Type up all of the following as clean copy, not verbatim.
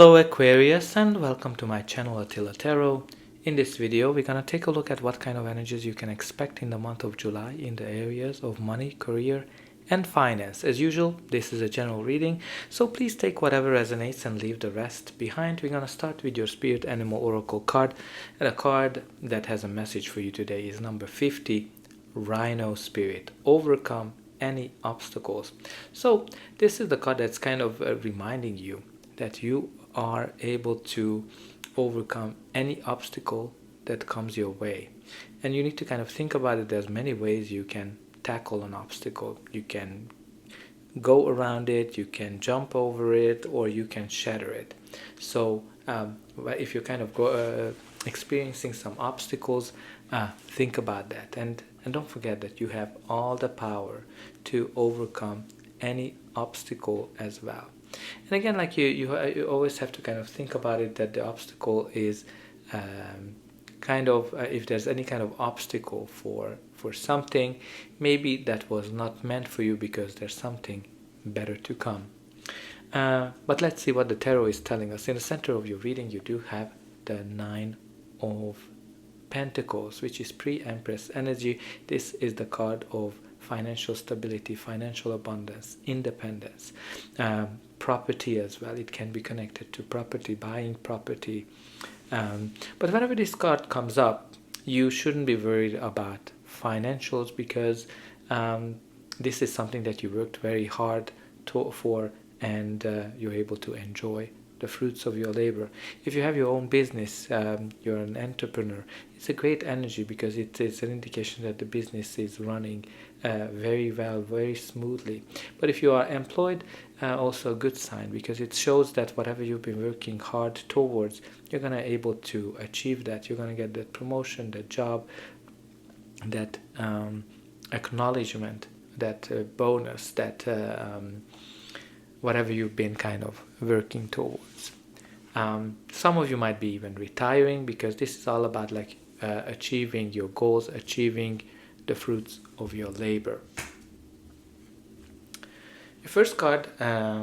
Hello Aquarius, and welcome to my channel Attila Tarot. In this video we're going to take a look at what kind of energies you can expect in the month of July in the areas of money, career and finance. As usual, this is a general reading, so please take whatever resonates and leave the rest behind. We're going to start with your Spirit Animal Oracle card, and a card that has a message for you today is number 50, Rhino Spirit. Overcome any obstacles. So this is the card that's kind of reminding you that you are able to overcome any obstacle that comes your way, and you need to kind of think about it. There's many ways you can tackle an obstacle. You can go around it, you can jump over it, or you can shatter it. So if you're kind of experiencing some obstacles, think about that, and don't forget that you have all the power to overcome any obstacle as well. And again, like you always have to kind of think about it, that the obstacle is kind of if there's any kind of obstacle for something, maybe that was not meant for you because there's something better to come. But let's see what the tarot is telling us. In the center of your reading, you do have the Nine of Pentacles, which is pre-Empress energy. This is the card of financial stability, financial abundance, independence, property as well. It can be connected to property, buying property. But whenever this card comes up, you shouldn't be worried about financials, because this is something that you worked very hard for, and you're able to enjoy the fruits of your labor. If you have your own business, you're an entrepreneur, it's a great energy, because it's an indication that the business is running very well, very smoothly. But if you are employed, also a good sign, because it shows that whatever you've been working hard towards, you're going to be able to achieve that. You're going to get that promotion, that job, that acknowledgement, that bonus, that whatever you've been kind of working towards. Some of you might be even retiring, because this is all about like achieving your goals, achieving the fruits of your labor. The first card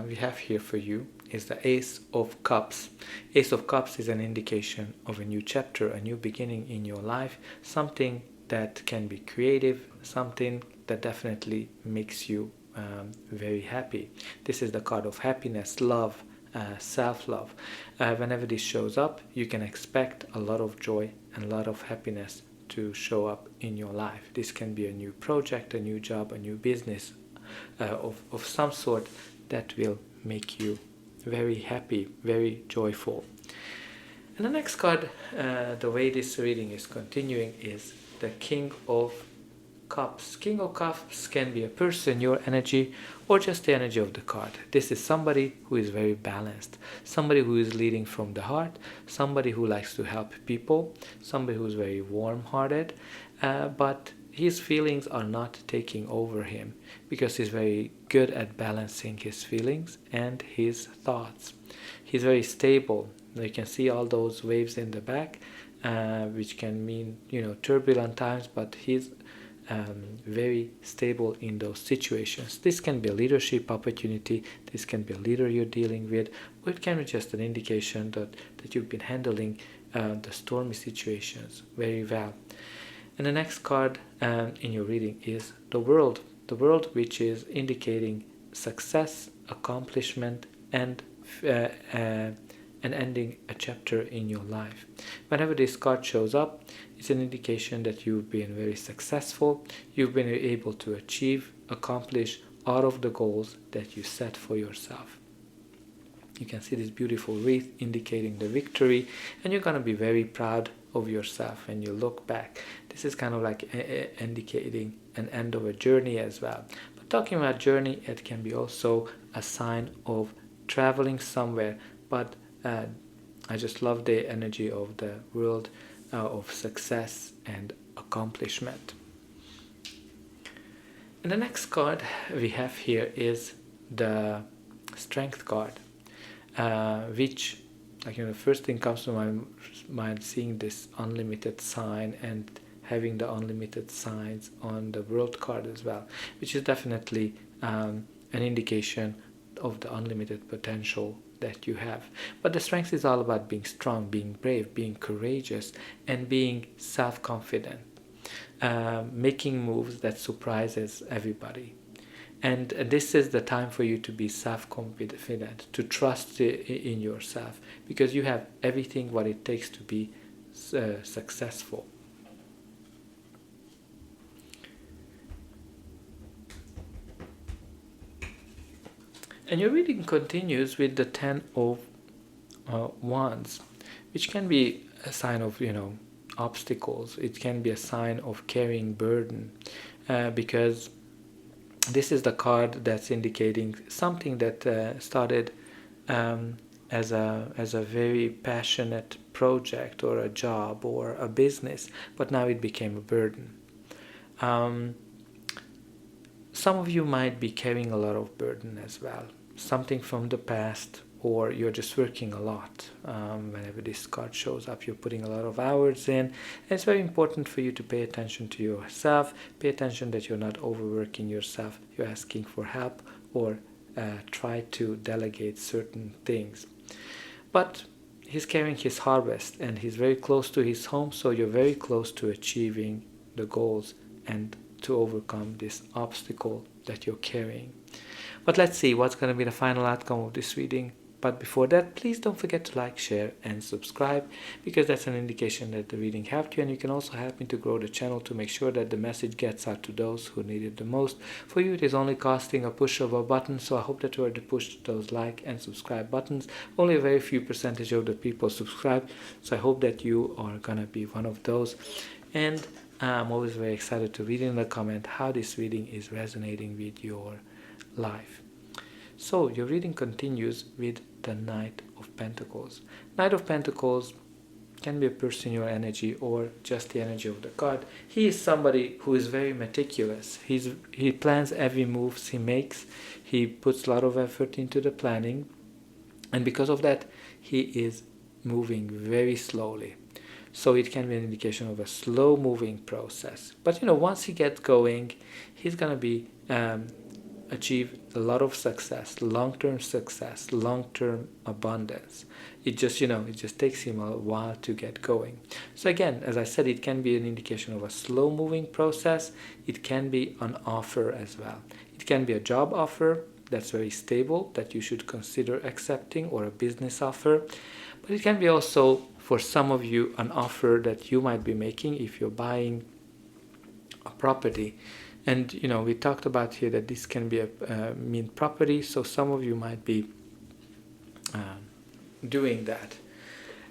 we have here for you is the Ace of Cups. Ace of Cups is an indication of a new chapter, a new beginning in your life, something that can be creative, something that definitely makes you very happy. This is the card of happiness, love, self-love. Whenever this shows up, you can expect a lot of joy and a lot of happiness to show up in your life. This can be a new project, a new job, a new business of some sort that will make you very happy, very joyful. And the next card, the way this reading is continuing, is the King of Cups. King of Cups can be a person, your energy, or just the energy of the card. This is somebody who is very balanced, somebody who is leading from the heart, somebody who likes to help people, somebody who is very warm-hearted, but his feelings are not taking over him, because he's very good at balancing his feelings and his thoughts. He's very stable. You can see all those waves in the back, which can mean, turbulent times, but he's very stable in those situations. This can be a leadership opportunity, this can be a leader you're dealing with, or it can be just an indication that you've been handling the stormy situations very well. And the next card in your reading is the World. The World, which is indicating success, accomplishment, and ending a chapter in your life. Whenever this card shows up, it's an indication that you've been very successful, you've been able to achieve, accomplish all of the goals that you set for yourself. You can see this beautiful wreath indicating the victory, and you're going to be very proud of yourself when you look back. This is kind of like indicating an end of a journey as well. But talking about journey, it can be also a sign of traveling somewhere, but I just love the energy of the World, of success and accomplishment. And the next card we have here is the Strength card, which, the first thing comes to my mind, seeing this unlimited sign and having the unlimited signs on the World card as well, which is definitely an indication of the unlimited potential that you have. But the strength is all about being strong, being brave, being courageous, and being self-confident, making moves that surprises everybody. And this is the time for you to be self-confident, to trust in yourself, because you have everything what it takes to be successful. And your reading continues with the Ten of Wands, which can be a sign of, obstacles. It can be a sign of carrying burden, because this is the card that's indicating something that started as a very passionate project or a job or a business, but now it became a burden. Some of you might be carrying a lot of burden as well, something from the past, or you're just working a lot. Whenever this card shows up, you're putting a lot of hours in. And it's very important for you to pay attention to yourself, pay attention that you're not overworking yourself, you're asking for help, or try to delegate certain things. But he's carrying his harvest, and he's very close to his home, so you're very close to achieving the goals and to overcome this obstacle that you're carrying. But let's see what's going to be the final outcome of this reading. But before that, please don't forget to like, share, and subscribe, because that's an indication that the reading helped you, and you can also help me to grow the channel to make sure that the message gets out to those who need it the most. For you, it is only costing a push of a button, so I hope that you are to push those like and subscribe buttons. Only a very few percentage of the people subscribe, so I hope that you are gonna be one of those. And I'm always very excited to read in the comment how this reading is resonating with your life. So your reading continues with the Knight of Pentacles. Knight of Pentacles can be a person, your energy, or just the energy of the card. He is somebody who is very meticulous. He plans every move he makes. He puts a lot of effort into the planning, and because of that, he is moving very slowly. So it can be an indication of a slow-moving process. But once he gets going, he's gonna be achieve a lot of success, long-term abundance. It just takes him a while to get going. So again, as I said, it can be an indication of a slow-moving process. It can be an offer as well. It can be a job offer that's very stable that you should consider accepting, or a business offer. But it can be also, for some of you, an offer that you might be making if you're buying a property. And we talked about here that this can be a mean property, so some of you might be doing that.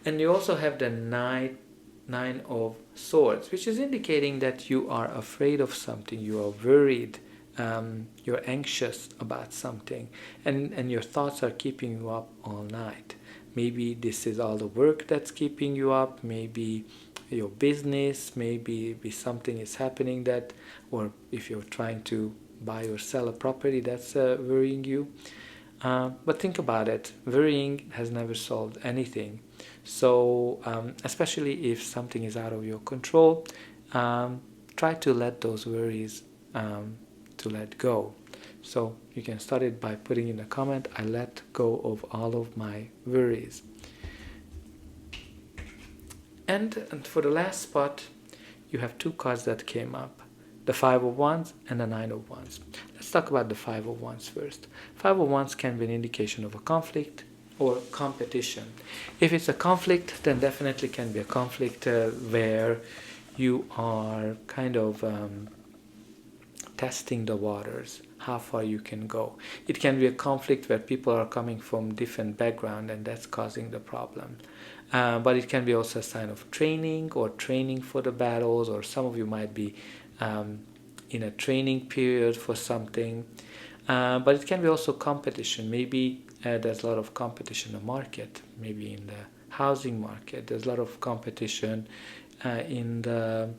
And you also have the Nine of Swords, which is indicating that you are afraid of something, you are worried, you're anxious about something, and your thoughts are keeping you up all night. Maybe this is all the work that's keeping you up, maybe your business, maybe something is happening that, or if you're trying to buy or sell a property, that's worrying you. But think about it, worrying has never solved anything. So especially if something is out of your control, try to let those worries to let go. So you can start it by putting in a comment, I let go of all of my worries. And for the last spot, you have two cards that came up, the Five of Wands and the Nine of Wands. Let's talk about the Five of Wands first. Five of Wands can be an indication of a conflict or competition. If it's a conflict, then definitely can be a conflict where you are kind of testing the waters, how far you can go. It can be a conflict where people are coming from different background, and that's causing the problem. But it can be also a sign of training for the battles, or some of you might be in a training period for something. But it can be also competition. Maybe there's a lot of competition in the market, maybe in the housing market. There's a lot of competition in the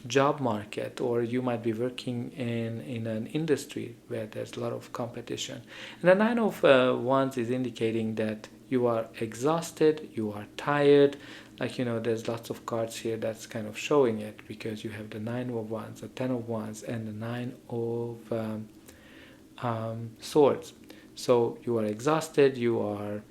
job market, or you might be working in an industry where there's a lot of competition. And the Nine of Wands is indicating that you are exhausted, you are tired. There's lots of cards here that's kind of showing it, because you have the Nine of Wands, the Ten of Wands, and the Nine of Swords. So you are exhausted, you are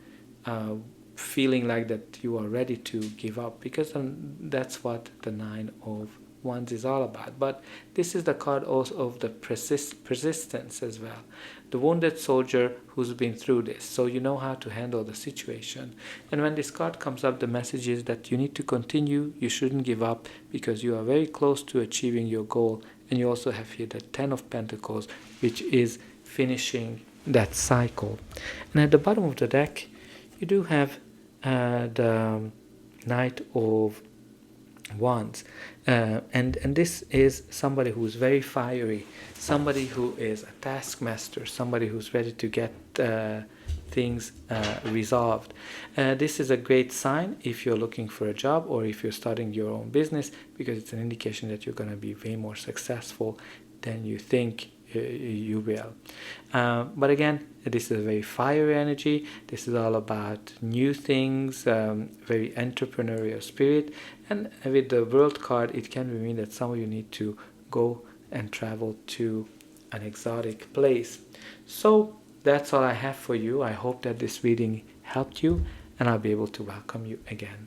feeling like that you are ready to give up, because that's what the Nine of Wands is all about. But this is the card also of the persistence as well, the wounded soldier who's been through this, so you know how to handle the situation. And when this card comes up, the message is that you need to continue, you shouldn't give up, because you are very close to achieving your goal. And you also have here the Ten of Pentacles, which is finishing that cycle. And at the bottom of the deck you do have the Knight of Wands, and this is somebody who's very fiery, somebody who is a taskmaster, somebody who's ready to get things resolved. This is a great sign if you're looking for a job or if you're starting your own business, because it's an indication that you're going to be way more successful than you think you will. But again, this is a very fiery energy. This is all about new things, very entrepreneurial spirit. And with the World card, it can mean that some of you need to go and travel to an exotic place. So that's all I have for you. I hope that this reading helped you, and I'll be able to welcome you again.